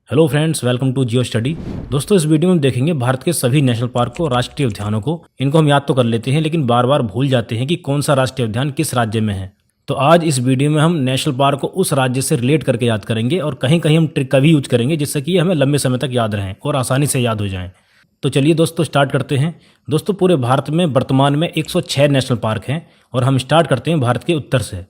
Hello friends, welcome to Jio study. दोस्तों, इस video में हम देखेंगे भारत के सभी नेशनल पार्क को, राष्ट्रीय उद्यानों को। इनको हम याद तो कर लेते हैं, लेकिन बार बार भूल जाते हैं कि कौन सा राष्ट्रीय उद्यान किस राज्य में है। तो आज इस वीडियो में हम नेशनल पार्क को उस राज्य से रिलेट करके याद करेंगे और कहीं कहीं हम ट्रिक का भी यूज करेंगे, जिससे कि हमें लंबे समय तक याद रहें और आसानी से याद हो जाएं। तो चलिए दोस्तों, स्टार्ट करते हैं। दोस्तों, पूरे भारत में वर्तमान में 106 नेशनल पार्क हैं और हम स्टार्ट करते हैं भारत के उत्तर से।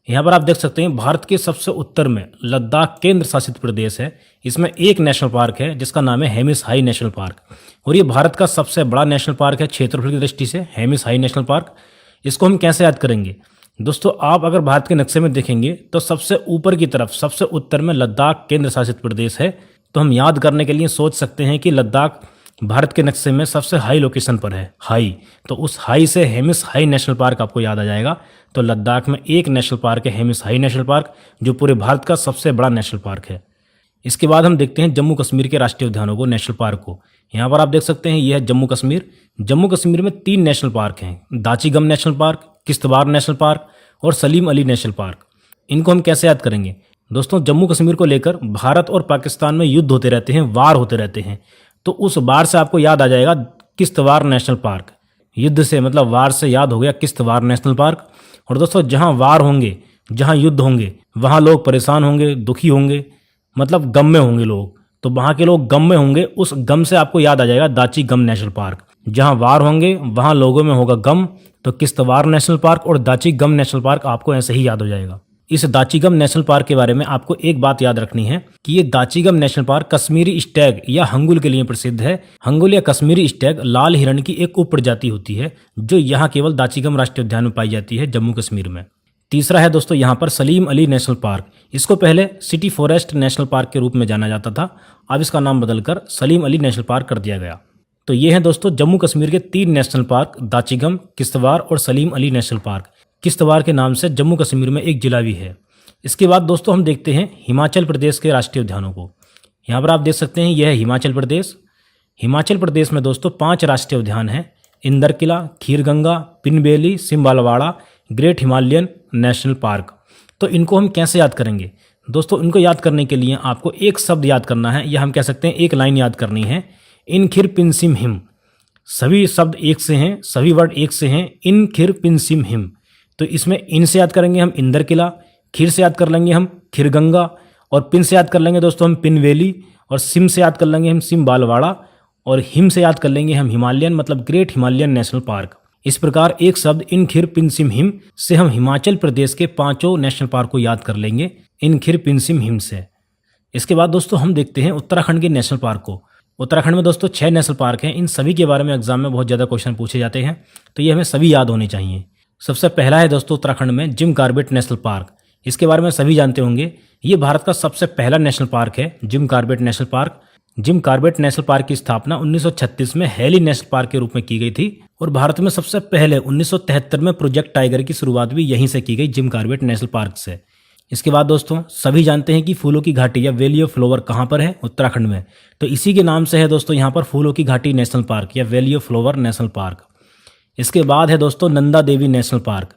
यहाँ पर आप देख सकते हैं भारत के सबसे उत्तर में लद्दाख केंद्र शासित प्रदेश है। इसमें एक नेशनल पार्क है जिसका नाम है हेमिस हाई नेशनल पार्क, और ये भारत का सबसे बड़ा नेशनल पार्क है क्षेत्रफल की दृष्टि से, हेमिस हाई नेशनल पार्क। इसको हम कैसे याद करेंगे? दोस्तों, आप अगर भारत के नक्शे में देखेंगे तो सबसे ऊपर की तरफ सबसे उत्तर में लद्दाख केंद्र शासित प्रदेश है। तो हम याद करने के लिए सोच सकते हैं कि लद्दाख भारत के नक्शे में सबसे हाई लोकेशन पर है, हाई। तो उस हाई से हेमिस हाई नेशनल पार्क आपको याद आ जाएगा। तो लद्दाख में एक नेशनल पार्क है, हेमिस हाई नेशनल पार्क, जो पूरे भारत का सबसे बड़ा नेशनल पार्क है। इसके बाद हम देखते हैं जम्मू कश्मीर के राष्ट्रीय उद्यानों को, नेशनल पार्क को। यहाँ पर आप देख सकते हैं यह है जम्मू कश्मीर। जम्मू कश्मीर में 3 नेशनल पार्क हैं, Dachigam National Park, Kishtwar National park और सलीम अली नेशनल पार्क। इनको हम कैसे याद करेंगे? दोस्तों, जम्मू कश्मीर को लेकर भारत और पाकिस्तान में युद्ध होते रहते हैं, वार होते रहते हैं। तो उस वार से आपको याद आ जाएगा किश्तवाड़ नेशनल पार्क। युद्ध से मतलब वार से याद हो गया किश्तवाड़ नेशनल पार्क। और दोस्तों, जहां वार होंगे, जहां युद्ध होंगे, वहां लोग परेशान होंगे, दुखी होंगे, मतलब गम में होंगे लोग। तो वहां के लोग गम में होंगे, उस गम से आपको याद आ जाएगा दाची गम नेशनल पार्क। जहां वार होंगे वहां लोगों में होगा गम, तो किश्तवाड़ नेशनल पार्क और दाची गम नेशनल पार्क आपको ऐसे ही याद हो जाएगा। इस दाचिगम नेशनल पार्क के बारे में आपको एक बात याद रखनी है कि ये दाचिगम नेशनल पार्क कश्मीरी स्टैग या हंगुल के लिए प्रसिद्ध है। हंगुल या कश्मीरी स्टैग लाल हिरण की एक उप प्रजाति होती है, जो यहाँ केवल दाचिगम राष्ट्रीय उद्यान में पाई जाती है, जम्मू कश्मीर में। तीसरा है दोस्तों यहाँ पर सलीम अली नेशनल पार्क। इसको पहले सिटी फॉरेस्ट नेशनल पार्क के रूप में जाना जाता था, अब इसका नाम बदलकर सलीम अली नेशनल पार्क कर दिया गया। तो ये हैं दोस्तों जम्मू कश्मीर के 3 नेशनल पार्क, दाचिगम, किश्तवाड़ और सलीम अली नेशनल पार्क। किश्तवाड़ के नाम से जम्मू कश्मीर में एक जिला भी है। इसके बाद दोस्तों हम देखते हैं हिमाचल प्रदेश के राष्ट्रीय उद्यानों को। यहाँ पर आप देख सकते हैं यह है हिमाचल प्रदेश। हिमाचल प्रदेश में दोस्तों 5 राष्ट्रीय उद्यान हैं, Inderkilla, Khirganga, Pin Valley, Simbalbara, Great Himalayan National Park. तो इनको हम कैसे याद करेंगे? दोस्तों, इनको याद करने के लिए आपको एक शब्द याद करना है, या हम कह सकते हैं एक लाइन याद करनी है, इन खिर पिन सिम हिम। सभी शब्द एक से हैं, सभी वर्ड एक से हैं, इन खिर पिन सिम हिम। तो इसमें इन से याद करेंगे हम इंदरकिला, खीर से याद कर लेंगे हम खीरगंगा, और पिन से याद कर लेंगे दोस्तों हम पिनवेली, और सिम से याद कर लेंगे हम सिम्बालवाड़ा, और हिम से याद कर लेंगे हम हिमालयन, मतलब ग्रेट हिमालयन नेशनल पार्क। इस प्रकार एक शब्द इन खिर पिन सिम हिम से हम हिमाचल प्रदेश के 5 नेशनल पार्क को याद कर लेंगे, इन खिर पिन सिम हिम से। इसके बाद दोस्तों हम देखते हैं उत्तराखंड के नेशनल पार्क को। उत्तराखंड में दोस्तों 6 नेशनल पार्क हैं। इन सभी के बारे में एग्जाम में बहुत ज़्यादा क्वेश्चन पूछे जाते हैं, तो ये हमें सभी याद होने चाहिए। सबसे पहला है दोस्तों उत्तराखंड में जिम कॉर्बेट नेशनल पार्क। इसके बारे में सभी जानते होंगे, ये भारत का सबसे पहला नेशनल पार्क है, Jim Corbett national park. Jim Corbett national park की स्थापना 1936 में हेली नेशनल पार्क के रूप में की गई थी, और भारत में सबसे पहले 1973 में प्रोजेक्ट टाइगर की शुरुआत भी यहीं से की गई, जिम कॉर्बेट नेशनल पार्क से। इसके बाद दोस्तों सभी जानते हैं कि फूलों की घाटी या वैली ऑफ फ्लावर कहाँ पर है? उत्तराखंड में। तो इसी के नाम से है दोस्तों यहाँ पर फूलों की घाटी नेशनल पार्क या valley of flower national park. इसके बाद है दोस्तों नंदा देवी नेशनल पार्क।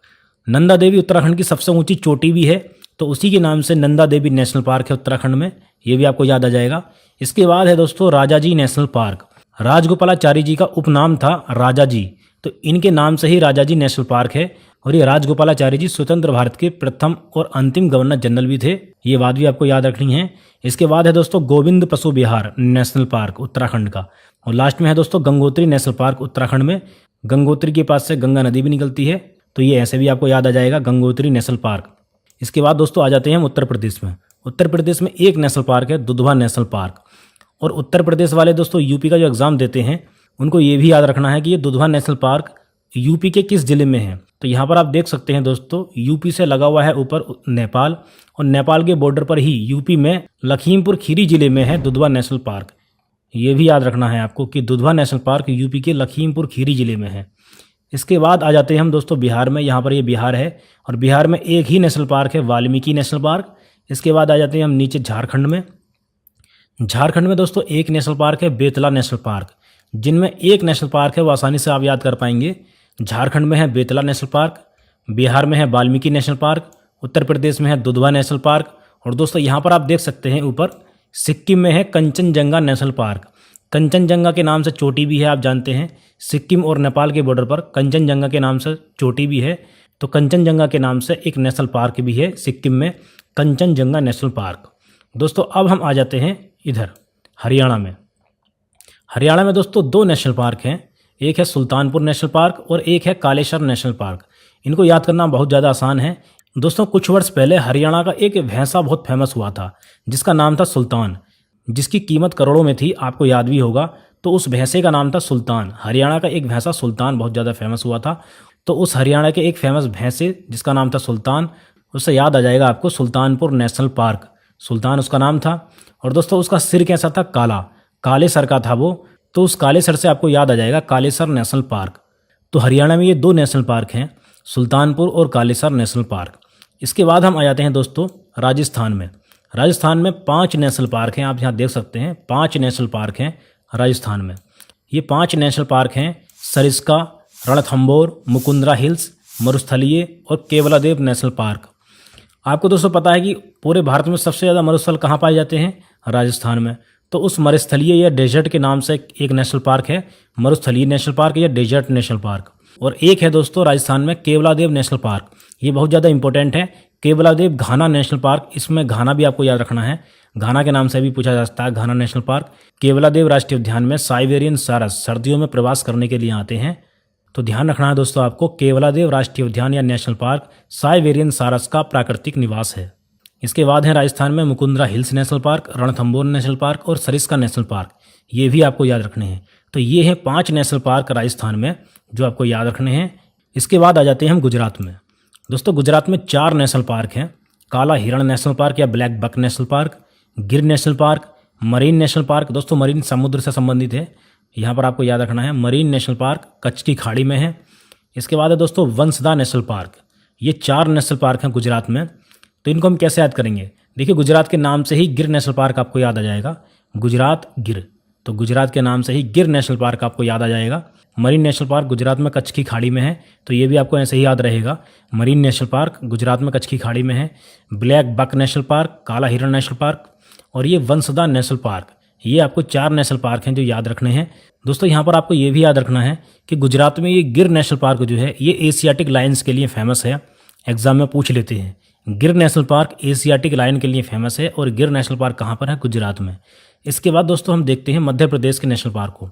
नंदा देवी उत्तराखंड की सबसे ऊंची चोटी भी है, तो उसी के नाम से नंदा देवी नेशनल पार्क है उत्तराखंड में, ये भी आपको याद आ जाएगा। इसके बाद है दोस्तों राजाजी नेशनल पार्क। राजगोपालाचारी जी का उपनाम था राजाजी, तो इनके नाम से ही राजाजी नेशनल पार्क है, और ये राजगोपालाचारी जी स्वतंत्र भारत के प्रथम और अंतिम गवर्नर जनरल भी थे, ये बात भी आपको याद रखनी है। इसके बाद है दोस्तों गोविंद पशु विहार नेशनल पार्क उत्तराखंड का, और लास्ट में है दोस्तों गंगोत्री नेशनल पार्क उत्तराखंड में। गंगोत्री के पास से गंगा नदी भी निकलती है, तो ये ऐसे भी आपको याद आ जाएगा, गंगोत्री नेशनल पार्क। इसके बाद दोस्तों आ जाते हैं हम उत्तर प्रदेश में। उत्तर प्रदेश में एक नेशनल पार्क है, दुधवा नेशनल पार्क। और उत्तर प्रदेश वाले दोस्तों यूपी का जो एग्जाम देते हैं उनको ये भी याद रखना है कि ये दुधवा नेशनल पार्क यूपी के किस जिले में है। तो यहाँ पर आप देख सकते हैं दोस्तों, यूपी से लगा हुआ है ऊपर नेपाल, और नेपाल के बॉर्डर पर ही यूपी में लखीमपुर खीरी जिले में है दुधवा नेशनल पार्क। ये भी याद रखना है आपको कि दुधवा नेशनल पार्क यूपी के लखीमपुर खीरी जिले में है। इसके बाद आ जाते हैं हम दोस्तों बिहार में। यहाँ पर ये बिहार है, और बिहार में एक ही नेशनल पार्क है, वाल्मीकि नेशनल पार्क। इसके बाद आ जाते हैं हम नीचे झारखंड में। झारखंड में दोस्तों एक नेशनल पार्क है, बेतला नेशनल पार्क। जिनमें एक नेशनल पार्क है वो आसानी से आप याद कर पाएंगे। झारखंड में है बेतला नेशनल पार्क, बिहार में है वाल्मीकि नेशनल पार्क, उत्तर प्रदेश में है दुधवा नेशनल पार्क, और दोस्तों यहाँ पर आप देख सकते हैं ऊपर सिक्किम में है कंचनजंगा नेशनल पार्क। कंचनजंगा के नाम से चोटी भी है, आप जानते हैं सिक्किम और नेपाल के बॉर्डर पर कंचनजंगा के नाम से चोटी भी है। तो कंचनजंगा के नाम से एक नेशनल पार्क भी है सिक्किम में, कंचनजंगा नेशनल पार्क। दोस्तों अब हम आ जाते हैं इधर हरियाणा में। हरियाणा में दोस्तों दो नेशनल पार्क हैं, एक है सुल्तानपुर नेशनल पार्क और एक है कालेसर नेशनल पार्क। इनको याद करना बहुत ज़्यादा आसान है। दोस्तों कुछ वर्ष पहले हरियाणा का एक भैंसा बहुत फेमस हुआ था जिसका नाम था सुल्तान, जिसकी कीमत करोड़ों में थी, आपको याद भी होगा। तो उस भैंसे का नाम था सुल्तान। हरियाणा का एक भैंसा सुल्तान बहुत ज़्यादा फेमस हुआ था। तो उस हरियाणा के एक फेमस भैंसे जिसका नाम था सुल्तान, उससे याद आ जाएगा आपको सुल्तानपुर नेशनल पार्क। सुल्तान उसका नाम था। और दोस्तों उसका सिर कैसा था? काला, काले सर का था वो। तो उस काले सर से आपको याद आ जाएगा कालेसर नेशनल पार्क। तो हरियाणा में ये दो नेशनल पार्क हैं, सुल्तानपुर और कालेसर नेशनल पार्क। इसके बाद हम आ जाते हैं दोस्तों राजस्थान में। राजस्थान में 5 नेशनल पार्क हैं, आप यहाँ देख सकते हैं 5 नेशनल पार्क हैं राजस्थान में। ये 5 नेशनल पार्क हैं सरिस्का, रणथंभौर, मुकुंदरा हिल्स, मरुस्थलीय और केवलादेव नेशनल पार्क। आपको दोस्तों पता है कि पूरे भारत में सबसे ज़्यादा मरुस्थल कहाँ पाए जाते हैं? राजस्थान में। तो उस मरुस्थलीय या डेजर्ट के नाम से एक नेशनल पार्क है मरुस्थलीय नेशनल पार्क या डेजर्ट नेशनल पार्क। और एक है दोस्तों राजस्थान में केवलादेव नेशनल पार्क। ये बहुत ज़्यादा इंपॉर्टेंट है। केवलादेव घाना नेशनल पार्क, इसमें घाना भी आपको याद रखना है, घाना के नाम से भी पूछा जा सकता है घाना नेशनल पार्क। केवलादेव राष्ट्रीय उद्यान में साइबेरियन सारस सर्दियों में प्रवास करने के लिए आते हैं। तो ध्यान रखना है दोस्तों आपको, केवलादेव राष्ट्रीय उद्यान या नेशनल पार्क साइबेरियन सारस का प्राकृतिक निवास है। इसके बाद है राजस्थान में Mukundra hills national park, Ranthambore national park और सरिस्का नेशनल पार्क। ये भी आपको याद रखने हैं। तो ये हैं 5 नेशनल पार्क राजस्थान में जो आपको याद रखने हैं। इसके बाद आ जाते हैं हम गुजरात में। दोस्तों गुजरात में 4 नेशनल पार्क हैं, काला हिरण नेशनल पार्क या ब्लैक बक नेशनल पार्क, गिर national park, marine national park. दोस्तों मरीन समुद्र से संबंधित है, यहाँ पर आपको याद रखना है। मरीन नेशनल पार्क कच्छ की खाड़ी में है। इसके बाद है दोस्तों वंसदा नेशनल पार्क। ये 4 नेशनल पार्क हैं गुजरात में। तो इनको हम कैसे याद करेंगे? देखिए गुजरात के नाम से ही गिर नेशनल पार्क आपको याद आ जाएगा, गुजरात गिर। तो गुजरात के नाम से ही गिर नेशनल पार्क आपको याद आ जाएगा। मरीन नेशनल पार्क गुजरात में कच्छ की खाड़ी में है, तो ये भी आपको ऐसे ही याद रहेगा। मरीन नेशनल पार्क गुजरात में कच्छ की खाड़ी में है। ब्लैक बक नेशनल पार्क, काला हिरण नेशनल पार्क और ये वंसदा नेशनल पार्क। ये आपको 4 नेशनल पार्क हैं जो याद रखने हैं। दोस्तों यहाँ पर आपको ये भी याद रखना है कि गुजरात में ये गिर नेशनल पार्क जो है ये एशियाटिक लायंस के लिए फेमस है। एग्जाम में पूछ लेते हैं, गिर नेशनल पार्क एशियाटिक लायन के लिए फेमस है और गिर नेशनल पार्क कहाँ पर है? गुजरात में। इसके बाद दोस्तों हम देखते हैं मध्य प्रदेश के नेशनल पार्क को।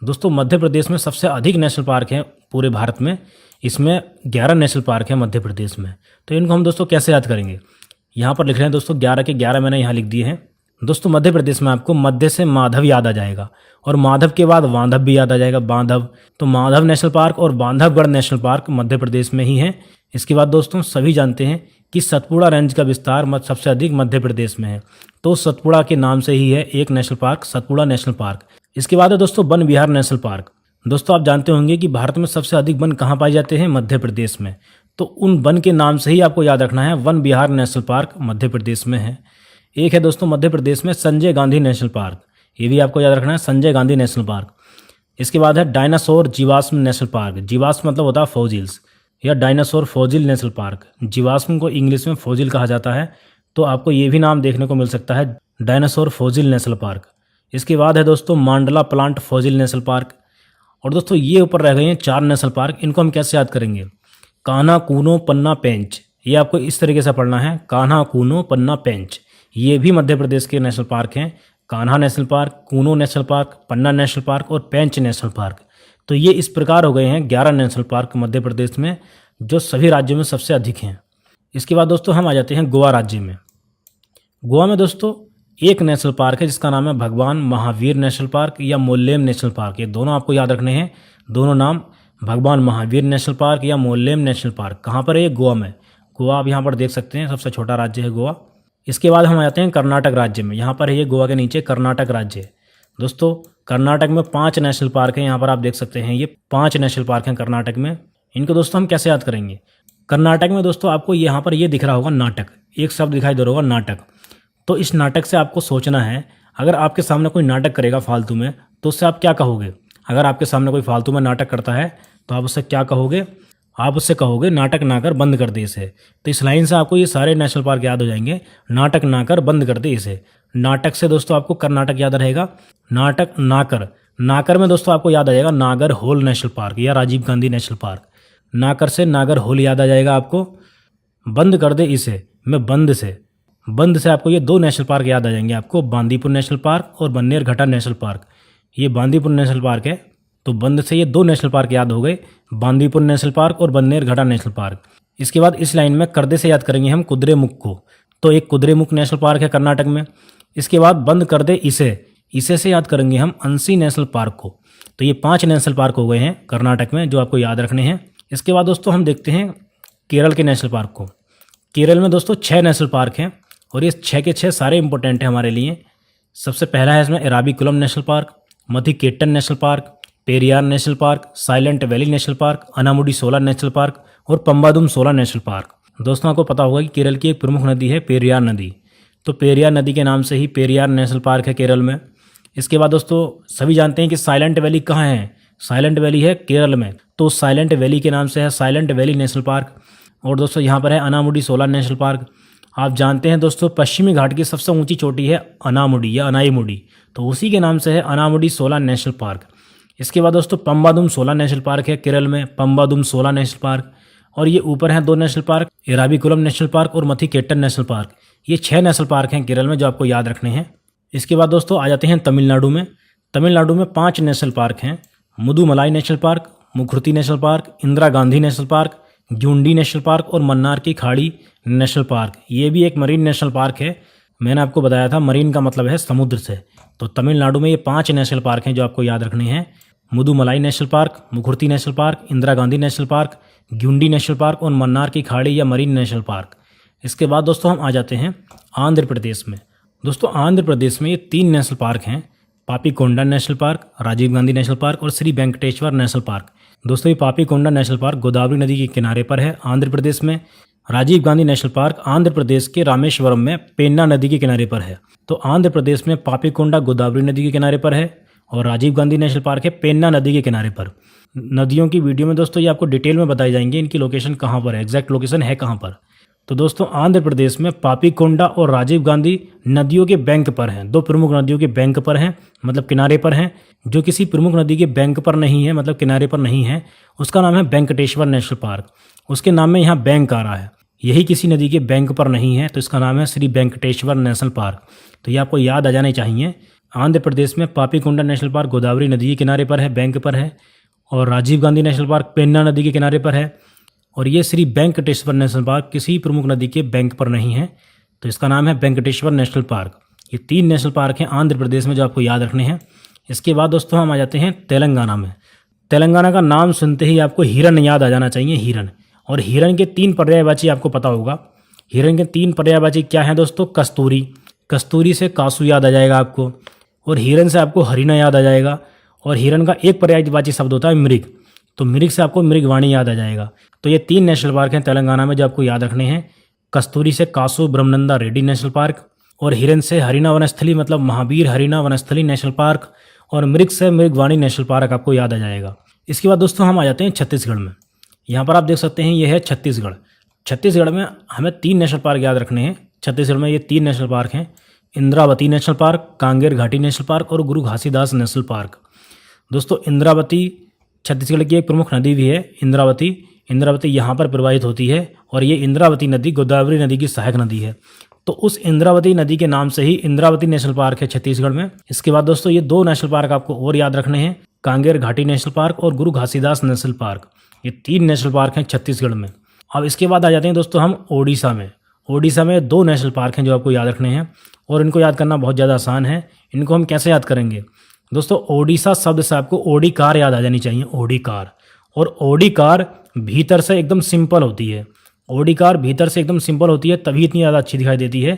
दोस्तों मध्य प्रदेश में सबसे अधिक नेशनल पार्क हैं पूरे भारत में। इसमें 11 नेशनल पार्क हैं मध्य प्रदेश में। तो इनको हम दोस्तों कैसे याद करेंगे? यहाँ पर लिख रहे हैं दोस्तों 11 के 11 मैंने यहाँ लिख दिए हैं। दोस्तों मध्य प्रदेश में आपको मध्य से माधव याद आ जाएगा और माधव के बाद बांधव भी याद आ जाएगा, बांधव। तो माधव नेशनल पार्क और बांधवगढ़ नेशनल पार्क मध्य प्रदेश में ही है। इसके बाद दोस्तों सभी जानते हैं कि सतपुड़ा रेंज का विस्तार सबसे अधिक मध्य प्रदेश में है। तो सतपुड़ा के नाम से ही है एक national park, Satpura national park. इसके बाद है दोस्तों वन विहार नेशनल पार्क। दोस्तों आप जानते होंगे कि भारत में सबसे अधिक वन कहाँ पाए जाते हैं? मध्य प्रदेश में। तो उन वन के नाम से ही आपको याद रखना है, वन विहार नेशनल पार्क मध्य प्रदेश में है। एक है दोस्तों मध्य प्रदेश में संजय गांधी नेशनल पार्क, ये भी आपको याद रखना है, संजय गांधी नेशनल पार्क। इसके बाद है डायनासोर जीवाश्म नेशनल पार्क। जीवाश्म मतलब होता है फॉजिल्स या डायनासोर फॉजिल नेशनल पार्क। जीवाश्म को इंग्लिश में फॉजिल कहा जाता है, तो आपको ये भी नाम देखने को मिल सकता है, डायनासोर फॉजिल नेशनल पार्क। इसके बाद है दोस्तों मांडला प्लांट फॉजिल नेशनल पार्क। और दोस्तों ये ऊपर रह गए हैं 4 नेशनल पार्क। इनको हम कैसे याद करेंगे? कान्हा, कूनो, पन्ना, पेंच। ये आपको इस तरीके से पढ़ना है, कान्हा, कूनो, पन्ना, पेंच। ये भी मध्य प्रदेश के नेशनल पार्क हैं। Kanha National Park, Kuno National Park, Panna National park और पेंच नेशनल पार्क। तो ये इस प्रकार हो गए हैं 11 नेशनल पार्क मध्य प्रदेश में, जो सभी राज्यों में सबसे अधिक हैं। इसके बाद दोस्तों हम आ जाते हैं गोवा राज्य में। गोवा में दोस्तों एक नेशनल पार्क है जिसका नाम है भगवान महावीर नेशनल पार्क या मोल्लेम नेशनल पार्क। ये दोनों आपको याद रखने हैं, दोनों नाम, भगवान महावीर नेशनल पार्क या मोल्लेम नेशनल पार्क। कहाँ पर है ये? गोवा में। गोवा आप यहाँ पर देख सकते हैं, सबसे छोटा राज्य है गोवा। इसके बाद हम आते हैं कर्नाटक राज्य में। यहाँ पर है ये गोवा के नीचे कर्नाटक राज्य। दोस्तों कर्नाटक में 5 नेशनल पार्क हैं, यहाँ पर आप देख सकते हैं, ये 5 नेशनल पार्क हैं कर्नाटक में। इनको दोस्तों हम कैसे याद करेंगे? कर्नाटक में दोस्तों आपको यहाँ पर ये दिख रहा होगा नाटक, एक शब्द दिखाई दे रहा होगा नाटक। तो इस नाटक से आपको सोचना है, अगर आपके सामने कोई नाटक करेगा फालतू में तो उससे आप क्या कहोगे? अगर आपके सामने कोई फालतू में नाटक करता है तो आप उससे क्या कहोगे? आप उससे कहोगे नाटक ना कर बंद कर दे इसे। तो इस लाइन से आपको ये सारे नेशनल पार्क याद हो जाएंगे। नाटक ना कर बंद कर दे इसे। नाटक से दोस्तों आपको कर्नाटक याद रहेगा। नाटक नाकर, नाकर में दोस्तों आपको याद आ जाएगा नागर होल नेशनल पार्क या राजीव गांधी नेशनल पार्क। नाकर से नागर होल याद आ जाएगा आपको। बंद कर दे इसे में बंद से आपको ये दो नेशनल पार्क याद आ जाएंगे आपको, बांदीपुर नेशनल पार्क और बन्नेरघट्टा नेशनल पार्क। ये बांदीपुर नेशनल पार्क है, तो बंद से ये दो नेशनल पार्क याद हो गए, बांदीपुर नेशनल पार्क और बन्नेरघट्टा नेशनल पार्क। इसके बाद इस लाइन में करदे से याद करेंगे हम कुद्रेमुख को, तो एक कुद्रेमुख नेशनल पार्क है कर्नाटक में। इसके बाद बंद कर दे इसे से याद करेंगे हम अंसी नेशनल पार्क को। तो ये 5 नेशनल पार्क हो गए हैं कर्नाटक में जो आपको याद रखने हैं। इसके बाद दोस्तों हम देखते हैं केरल के नेशनल पार्क को। केरल में दोस्तों 6 नेशनल पार्क हैं और ये 6 के 6 सारे इंपॉर्टेंट हैं हमारे लिए। सबसे पहला है इसमें Eravikulam National Park, Mathikettan National Park, Periyar National Park, Silent Valley National Park, Anamudi 16 National park और पंबादुम 16 नेशनल पार्क। दोस्तों आपको पता होगा कि केरल की एक प्रमुख नदी है पेरियार नदी, तो पेरियार नदी के नाम से ही पेरियार नेशनल पार्क है केरल में। इसके बाद दोस्तों सभी जानते हैं कि साइलेंट वैली कहाँ है, साइलेंट वैली है केरल में, तो साइलेंट वैली के नाम से है साइलेंट वैली नेशनल पार्क। और दोस्तों यहाँ पर है अनामुडी 16 नेशनल पार्क। आप जानते हैं दोस्तों पश्चिमी घाट की सबसे ऊंची चोटी है अनामुडी या अनाईमुडी, तो उसी के नाम से है अनामुडी 16 नेशनल पार्क। इसके बाद दोस्तों पंबादुम 16 नेशनल पार्क है केरल में, पंबादुम 16 नेशनल पार्क। और ये ऊपर हैं 2 national park, Eravikulam National park और मथिकेट्टन नेशनल पार्क। ये 6 नेशनल पार्क हैं केरल में जो आपको याद रखने हैं। इसके बाद दोस्तों आ जाते हैं तमिलनाडु में। तमिलनाडु में 5 नेशनल पार्क हैं, Mudumalai National Park, Mukurthi National Park, Indira Gandhi national Park, Guindy National park और मन्नार की खाड़ी नेशनल पार्क। ये भी एक मरीन नेशनल पार्क है, मैंने आपको बताया था मरीन का मतलब है समुद्र से। तो तमिलनाडु में ये 5 नेशनल पार्क हैं जो आपको याद रखने हैं, Mudumalai National Park, Mukurthi National Park, Indira Gandhi national Park, Guindy National park और मन्नार की खाड़ी या मरीन नेशनल पार्क। इसके बाद दोस्तों हम आ जाते हैं आंध्र प्रदेश में। दोस्तों आंध्र प्रदेश में ये 3 नेशनल पार्क हैं, Papikonda national park, Rajiv Gandhi national park और श्री वेंकटेश्वर नेशनल पार्क। दोस्तों ये पापीकोंडा नेशनल पार्क गोदावरी नदी के किनारे पर है आंध्र प्रदेश में। राजीव गांधी नेशनल पार्क आंध्र प्रदेश के रामेश्वरम में पेन्ना नदी के किनारे पर है। तो आंध्र प्रदेश में पापीकोंडा गोदावरी नदी के किनारे पर है और राजीव गांधी नेशनल पार्क है पेन्ना नदी के किनारे पर। नदियों की वीडियो में दोस्तों ये आपको डिटेल में बताई जाएंगे इनकी लोकेशन कहाँ पर है, एग्जैक्ट लोकेशन है कहाँ पर। तो दोस्तों आंध्र प्रदेश में पापीकोंडा और राजीव गांधी नदियों के बैंक पर हैं, 2 प्रमुख नदियों के बैंक पर हैं, मतलब किनारे पर हैं। जो किसी प्रमुख नदी के बैंक पर नहीं है, मतलब किनारे पर नहीं है, उसका नाम है वेंकटेश्वर नेशनल पार्क। उसके नाम में यहाँ बैंक आ रहा है। यही किसी नदी के बैंक पर नहीं है तो इसका नाम है श्री वेंकटेश्वर नेशनल पार्क। तो ये आपको याद आ जाने चाहिए। आंध्र प्रदेश में पापीकोंडा नेशनल पार्क गोदावरी नदी के किनारे पर है, बैंक पर है, और राजीव गांधी नेशनल पार्क पेन्ना नदी के किनारे पर है। और ये श्री वेंकटेश्वर नेशनल पार्क किसी प्रमुख नदी के बैंक पर नहीं है तो इसका नाम है वेंकटेश्वर नेशनल पार्क। ये 3 नेशनल पार्क हैं आंध्र प्रदेश में जो आपको याद रखने हैं। इसके बाद दोस्तों हम आ जाते हैं तेलंगाना में। तेलंगाना का नाम सुनते ही आपको हिरन याद आ जाना चाहिए, हिरन। और हिरन के 3 पर्यायवाची आपको पता होगा। हिरन के 3 पर्यायवाची क्या हैं दोस्तों? कस्तूरी, कस्तूरी से कासू याद आ जाएगा आपको, और हिरन से आपको हरिना याद आ जाएगा। और हिरन का एक पर्यायवाची शब्द होता है मृग, तो मृग से आपको मृगवाणी याद आ जाएगा। तो ये 3 नेशनल पार्क हैं तेलंगाना में जो आपको याद रखने हैं। कस्तूरी से कासू ब्रह्मनंदा रेड्डी नेशनल पार्क, और हिरन से हरिना वनस्थली मतलब महावीर हरिना वनस्थली नेशनल पार्क, और मृग से मृगवाणी नेशनल पार्क आपको याद आ जाएगा। इसके बाद दोस्तों हम आ जाते हैं छत्तीसगढ़ में। यहाँ पर आप देख सकते हैं ये है छत्तीसगढ़। छत्तीसगढ़ में हमें 3 नेशनल पार्क याद रखने हैं। छत्तीसगढ़ में ये 3 नेशनल पार्क हैं, इंद्रावती नेशनल पार्क, कांगेर घाटी नेशनल पार्क और गुरु घासीदास नेशनल पार्क। दोस्तों इंद्रावती छत्तीसगढ़ की एक प्रमुख नदी भी है, इंद्रावती यहाँ पर प्रवाहित होती है, और ये इंद्रावती नदी गोदावरी नदी की सहायक नदी है। तो उस इंद्रावती नदी के नाम से ही इंद्रावती नेशनल पार्क है छत्तीसगढ़ में। इसके बाद दोस्तों ये 2 नेशनल पार्क आपको और याद रखने हैं, कांगेर घाटी नेशनल पार्क और गुरु घासीदास नेशनल पार्क। ये 3 नेशनल पार्क हैं छत्तीसगढ़ में। अब इसके बाद आ जाते हैं दोस्तों हम ओडिशा में। ओडिशा में 2 नेशनल पार्क हैं जो आपको याद रखने हैं, और इनको याद करना बहुत ज़्यादा आसान है। इनको हम कैसे याद करेंगे दोस्तों? ओडिशा शब्द से आपको ओडी कार याद आ जानी चाहिए, ओडी कार। और ओडी कार भीतर से एकदम सिंपल होती है, ओडी कार भीतर से एकदम सिंपल होती है, तभी इतनी ज़्यादा अच्छी दिखाई देती है।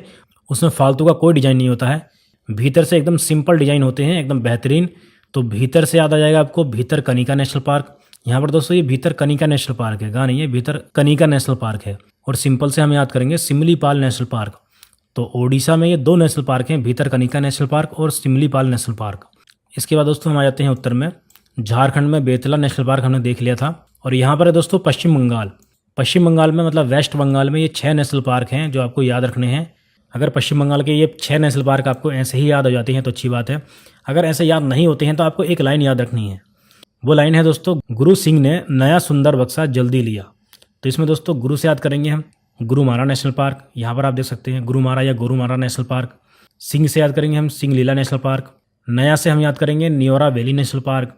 उसमें फालतू का कोई डिज़ाइन नहीं होता है, भीतर से एकदम सिंपल डिज़ाइन होते हैं, एकदम बेहतरीन। तो भीतर से याद आ जाएगा आपको भीतर कनिका नेशनल पार्क। यहाँ पर दोस्तों ये भीतर कनिका नेशनल पार्क है, कहाँ नहीं है, भीतर कनिका नेशनल पार्क है। और सिंपल से हम याद करेंगे सिमलीपाल नेशनल पार्क। तो ओडिशा में ये 2 नेशनल पार्क हैं, भीतर कनिका नेशनल पार्क और सिमलीपाल नेशनल पार्क। इसके बाद दोस्तों हम आ जाते हैं उत्तर में। झारखंड में बेतला नेशनल पार्क हमने देख लिया था। और यहाँ पर है दोस्तों पश्चिम बंगाल। पश्चिम बंगाल में मतलब वेस्ट बंगाल में ये 6 नेशनल पार्क हैं जो आपको याद रखने हैं। अगर पश्चिम बंगाल के ये 6 नेशनल पार्क आपको ऐसे ही याद हो जाती हैं तो अच्छी बात है। अगर ऐसे याद नहीं होते हैं तो आपको एक लाइन याद रखनी है। वो लाइन है दोस्तों, गुरु सिंह ने नया सुंदर बक्सा जल्दी लिया। तो इसमें दोस्तों गुरु से याद करेंगे हम गुरुमारा नेशनल पार्क, यहाँ पर आप देख सकते हैं गुरुमारा या गोरुमारा नेशनल पार्क। सिंह से याद करेंगे हम सिंगलीला नेशनल पार्क। नया से हम याद करेंगे न्योरा वैली नेशनल पार्क।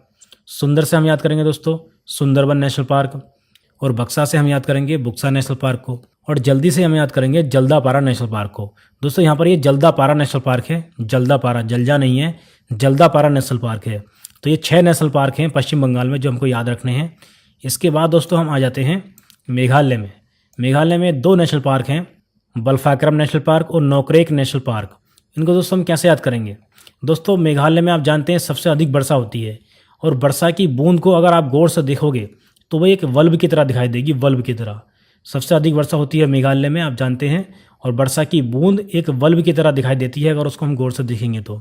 सुंदर से हम याद करेंगे दोस्तों सुंदरबन नेशनल पार्क। और बक्सा से हम याद करेंगे बुक्सा नेशनल पार्क को। और जल्दी से हम याद करेंगे जल्दापारा नेशनल पार्क को। दोस्तों यहाँ पर ये जल्दापारा नेशनल पार्क है, जल्दापारा, जल्जा नहीं है, जल्दापारा नेशनल पार्क है। तो ये 6 नेशनल पार्क हैं पश्चिम बंगाल में जो हमको याद रखने हैं। इसके बाद दोस्तों हम आ जाते हैं मेघालय में। मेघालय में 2 नेशनल पार्क हैं, बल्फाक्रम नेशनल पार्क और नोकरेक नेशनल पार्क। इनको दोस्तों हम कैसे याद करेंगे? दोस्तों मेघालय में आप जानते हैं सबसे अधिक वर्षा होती है और वर्षा की बूंद को अगर आप गौर से देखोगे तो वो एक वल्ब की तरह दिखाई देगी, वल्ब की तरह। सबसे अधिक वर्षा होती है मेघालय में, आप जानते हैं, और वर्षा की बूंद एक वल्ब की तरह दिखाई देती है अगर उसको हम गौर से देखेंगे तो।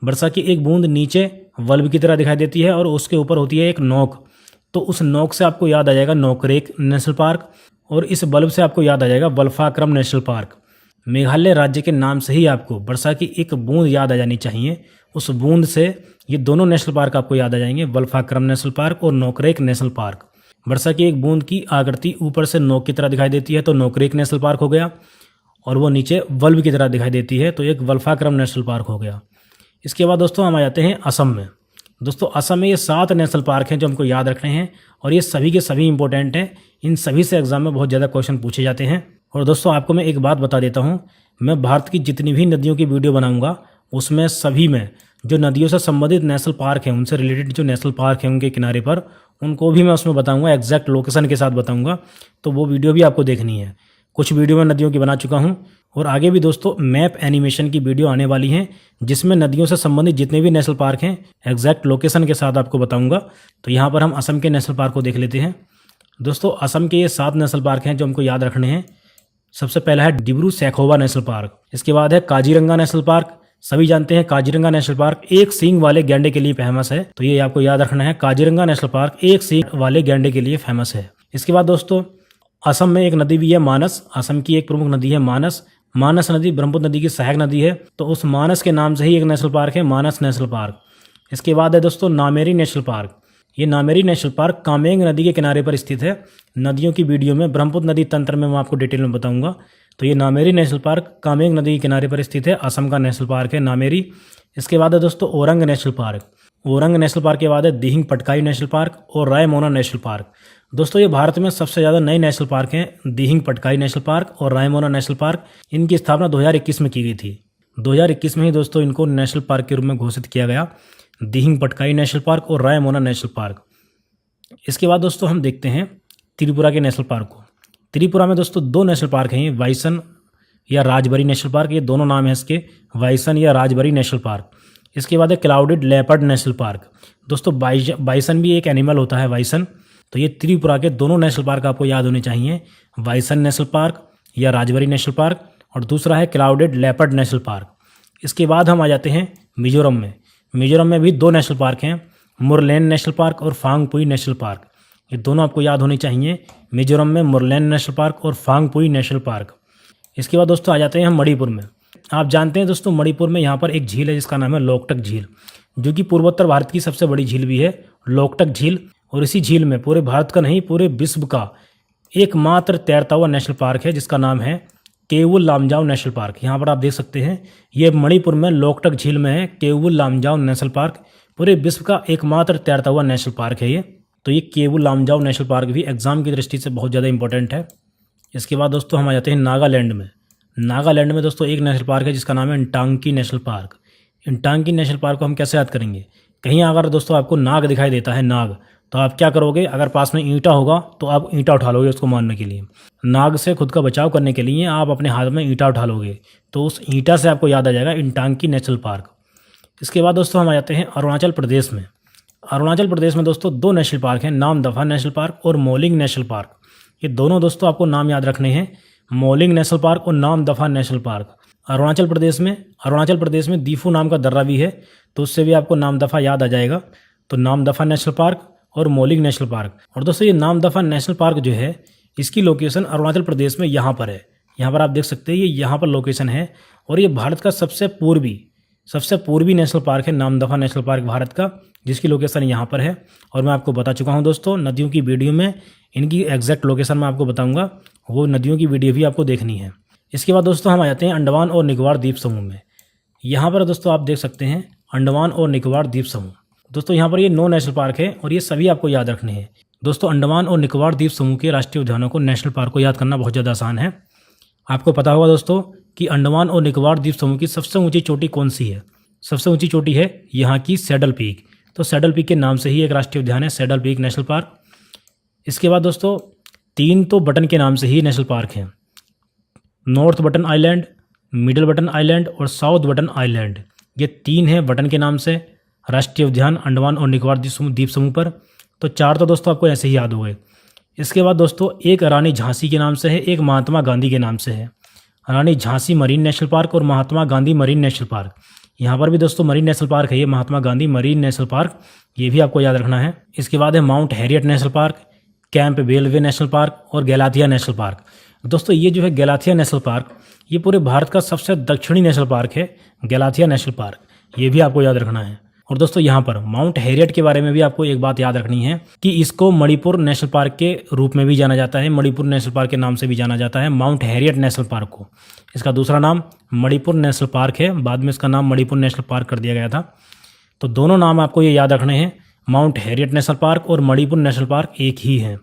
वर्षा की एक बूंद नीचे वल्ब की तरह दिखाई देती है और उसके ऊपर होती है एक नोक। तो उस नोक से आपको याद आ जाएगा नोकरेक नेशनल पार्क और इस बल्ब से आपको याद आ जाएगा बल्फाक्रम नेशनल पार्क। मेघालय राज्य के नाम से ही आपको वर्षा की एक बूंद याद आ जानी चाहिए। उस बूंद से ये दोनों नेशनल पार्क आपको याद आ जाएंगे, बल्फाक्रम नेशनल पार्क और नोकरेक नेशनल पार्क। वर्षा की एक बूंद की आकृति ऊपर से नोक की तरह दिखाई देती है तो नोकरेक नेशनल पार्क हो गया, और वो नीचे वल्ब की तरह दिखाई देती है तो एक बल्फाक्रम नेशनल पार्क हो गया। इसके बाद दोस्तों हम आ जाते हैं असम में। दोस्तों असम में ये 7 नेशनल पार्क हैं जो हमको याद रखने हैं और ये सभी के सभी इंपॉर्टेंट हैं। इन सभी से एग्जाम में बहुत ज़्यादा क्वेश्चन पूछे जाते हैं। और दोस्तों आपको मैं एक बात बता देता हूँ, मैं भारत की जितनी भी नदियों की वीडियो बनाऊंगा उसमें सभी में जो नदियों से संबंधित नेशनल पार्क हैं, उनसे रिलेटेड जो नेशनल पार्क हैं उनके किनारे पर, उनको भी मैं उसमें बताऊंगा, एग्जैक्ट लोकेशन के साथ बताऊंगा। तो वो वीडियो भी आपको देखनी है। कुछ वीडियो मैं नदियों की बना चुका हूं और आगे भी दोस्तों मैप एनिमेशन की वीडियो आने वाली हैं जिसमें नदियों से संबंधित जितने भी नेशनल पार्क हैं एग्जैक्ट लोकेशन के साथ आपको बताऊंगा। तो यहाँ पर हम असम के नेशनल पार्क को देख लेते हैं। दोस्तों असम के ये 7 नेशनल पार्क हैं जो हमको याद रखने हैं। सबसे पहला है डिब्रू सैखोवा नेशनल पार्क। इसके बाद है काजीरंगा नेशनल पार्क। सभी जानते हैं काजीरंगा नेशनल पार्क एक सींग वाले गैंडे के लिए फेमस है, तो ये आपको याद रखना है, काजीरंगा नेशनल पार्क एक सींग वाले गैंडे के लिए फेमस है। इसके बाद दोस्तों असम में एक नदी भी है मानस। असम की एक प्रमुख नदी है मानस। मानस नदी ब्रह्मपुत्र नदी की सहायक नदी है, तो उस मानस के नाम से ही एक नेशनल पार्क है मानस नेशनल पार्क। इसके बाद है दोस्तों नामेरी नेशनल पार्क। ये नामेरी नेशनल पार्क कामेंग नदी के किनारे पर स्थित है। नदियों की वीडियो में ब्रह्मपुत्र नदी तंत्र में मैं आपको डिटेल में बताऊंगा। तो ये नामेरी नेशनल पार्क कामेंग नदी के किनारे पर स्थित है, असम का नेशनल पार्क है नामेरी। इसके बाद है दोस्तों orang national park. Orang national park के बाद है दिहिंग पटकाई नेशनल पार्क और रायमोना नेशनल पार्क। दोस्तों ये भारत में सबसे ज़्यादा नए नेशनल पार्क हैं, दिहिंग पटकाई नेशनल पार्क और रायमोना नेशनल पार्क। इनकी स्थापना 2021 में की गई थी। 2021 में ही दोस्तों इनको नेशनल पार्क के रूप में घोषित किया गया, दिहिंग पटकाई नेशनल पार्क और रायमोना नेशनल पार्क। इसके बाद दोस्तों हम देखते हैं त्रिपुरा के नेशनल पार्क को। त्रिपुरा में दोस्तों 2 नेशनल पार्क हैं, वाइसन या राजबरी नेशनल पार्क, ये दोनों नाम हैं इसके, वाइसन या राजबरी नेशनल पार्क। इसके बाद है क्लाउडेड लेपर्ड नेशनल पार्क। दोस्तों बाइसन भी एक एनिमल होता है, वाइसन। तो ये त्रिपुरा के दोनों नेशनल पार्क आपको याद होने चाहिए, वाइसन नेशनल पार्क या राजबरी नेशनल पार्क, और दूसरा है क्लाउडेड लेपर्ड नेशनल पार्क। इसके बाद हम आ जाते हैं मिजोरम में। मिजोरम में भी 2 नेशनल पार्क हैं, मुरलेन नेशनल पार्क और फांगपुई नेशनल पार्क। ये दोनों आपको याद होनी चाहिए, मिजोरम में मुरलेन नेशनल पार्क और फांगपुई नेशनल पार्क। इसके बाद दोस्तों आ जाते हैं हम मणिपुर में। आप जानते हैं दोस्तों मणिपुर में यहाँ पर एक झील है जिसका नाम है लोकटक झील, जो कि पूर्वोत्तर भारत की सबसे बड़ी झील भी है, लोकटक झील। और इसी झील में पूरे भारत का नहीं पूरे विश्व का एकमात्र तैरता हुआ नेशनल पार्क है जिसका नाम है केवुल लामजाओ नेशनल पार्क। यहाँ पर आप देख सकते हैं ये मणिपुर में लोकटक झील में है, केवुल लामजाओ नेशनल पार्क। पूरे विश्व का एकमात्र तैरता हुआ नेशनल पार्क है ये। तो ये केवुल लामजाओ नेशनल पार्क भी एग्जाम की दृष्टि से बहुत ज़्यादा इंपॉर्टेंट है। इसके बाद दोस्तों हम आ जाते हैं नागालैंड में। नागालैंड में दोस्तों एक नेशनल पार्क है जिसका नाम है Intanki national park. Intanki national park को हम कैसे याद करेंगे? कहीं अगर दोस्तों आपको नाग दिखाई देता है, नाग, तो आप क्या करोगे? अगर पास में ईंटा होगा तो आप ईंटा उठा लोगे उसको मारने के लिए। नाग से खुद का बचाव करने के लिए आप अपने हाथ में ईंटा उठा लोगे, तो उस ईंटा से आपको याद आ जाएगा इंटांकी नेशनल पार्क। इसके बाद दोस्तों हम आ जाते हैं अरुणाचल प्रदेश में। अरुणाचल प्रदेश में दोस्तों 2 नेशनल पार्क हैं, नामदफा नेशनल पार्क और मोलिंग नेशनल पार्क। ये दोनों दोस्तों आपको नाम याद रखने हैं, मोलिंग नेशनल पार्क और नामदफा नेशनल पार्क। अरुणाचल प्रदेश में दीफू नाम का दर्रा भी है, तो उससे भी आपको नामदफा याद आ जाएगा। तो नामदफा नेशनल पार्क और मोलिंग नेशनल पार्क। और दोस्तों ये नामदफा नेशनल पार्क जो है इसकी लोकेशन अरुणाचल प्रदेश में यहाँ पर है। यहाँ पर आप देख सकते हैं ये यहाँ पर लोकेशन है और ये भारत का सबसे पूर्वी नेशनल पार्क है, नामदफा नेशनल पार्क भारत का, जिसकी लोकेशन यहाँ पर है। और मैं आपको बता चुका हूँ दोस्तों, नदियों की वीडियो में इनकी एग्जैक्ट लोकेशन मैं आपको बताऊँगा, वो नदियों की वीडियो भी आपको देखनी है। इसके बाद दोस्तों हम आ जाते हैं अंडमान और निकोबार द्वीप समूह में। यहाँ पर दोस्तों आप देख सकते हैं अंडमान और निकोबार द्वीप समूह। दोस्तों यहाँ पर ये 9 नेशनल पार्क है और ये सभी आपको याद रखने हैं। दोस्तों अंडमान और निकोबार द्वीप समूह के राष्ट्रीय उद्यानों को, नेशनल पार्क को याद करना बहुत ज़्यादा आसान है। आपको पता होगा दोस्तों कि अंडमान और निकोबार द्वीप समूह की सबसे ऊंची चोटी कौन सी है? सबसे ऊंची चोटी है यहाँ की सैडल पीक। तो सैडल पीक के नाम से ही एक राष्ट्रीय उद्यान है, सैडल पीक नेशनल पार्क। इसके बाद दोस्तों 3 तो बटन के नाम से ही नेशनल पार्क हैं, north button island, middle button island और साउथ बटन आइलैंड। ये 3 हैं बटन के नाम से राष्ट्रीय उद्यान अंडमान और निकोबार द्वीप समूह पर। तो 4 तो दोस्तों आपको ऐसे ही याद हो गए। इसके बाद दोस्तों एक रानी झांसी के नाम से है, एक महात्मा गांधी के नाम से है। Rani Jhansi Marine national park और Mahatma Gandhi Marine national Park. यहाँ पर भी दोस्तों मरीन नेशनल पार्क है, ये Mahatma Gandhi Marine national Park, ये भी आपको याद रखना है। इसके बाद है Mount Harriet National Park, Campbell Bay National park और गैलाथिया नेशनल पार्क। दोस्तों ये जो है गैलाथिया नेशनल पार्क, ये पूरे भारत का सबसे दक्षिणी नेशनल पार्क है, गैलाथिया नेशनल पार्क, ये भी आपको याद रखना है। और दोस्तों यहाँ पर माउंट हैरियट के बारे में भी आपको एक बात याद रखनी है कि इसको मणिपुर नेशनल पार्क के रूप में भी जाना जाता है, मणिपुर नेशनल पार्क के नाम से भी जाना जाता है माउंट हैरियट नेशनल पार्क को। इसका दूसरा नाम मणिपुर नेशनल पार्क है, बाद में इसका नाम मणिपुर नेशनल पार्क कर दिया गया था। तो दोनों नाम आपको ये याद रखने हैं, माउंट हैरियट नेशनल पार्क और मणिपुर नेशनल पार्क एक ही है।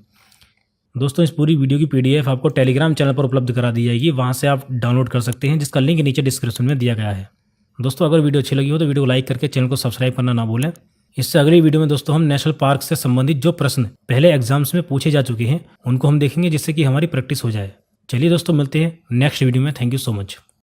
दोस्तों इस पूरी वीडियो की PDF आपको टेलीग्राम चैनल पर उपलब्ध करा दी जाएगी, वहाँ से आप डाउनलोड कर सकते हैं, जिसका लिंक नीचे डिस्क्रिप्शन में दिया गया है। दोस्तों अगर वीडियो अच्छी लगी हो तो वीडियो को लाइक करके चैनल को सब्सक्राइब करना ना भूलें। इससे अगली वीडियो में दोस्तों हम नेशनल पार्क से संबंधित जो प्रश्न पहले एग्जाम्स में पूछे जा चुके हैं उनको हम देखेंगे, जिससे कि हमारी प्रैक्टिस हो जाए। चलिए दोस्तों मिलते हैं नेक्स्ट वीडियो में। Thank you so much.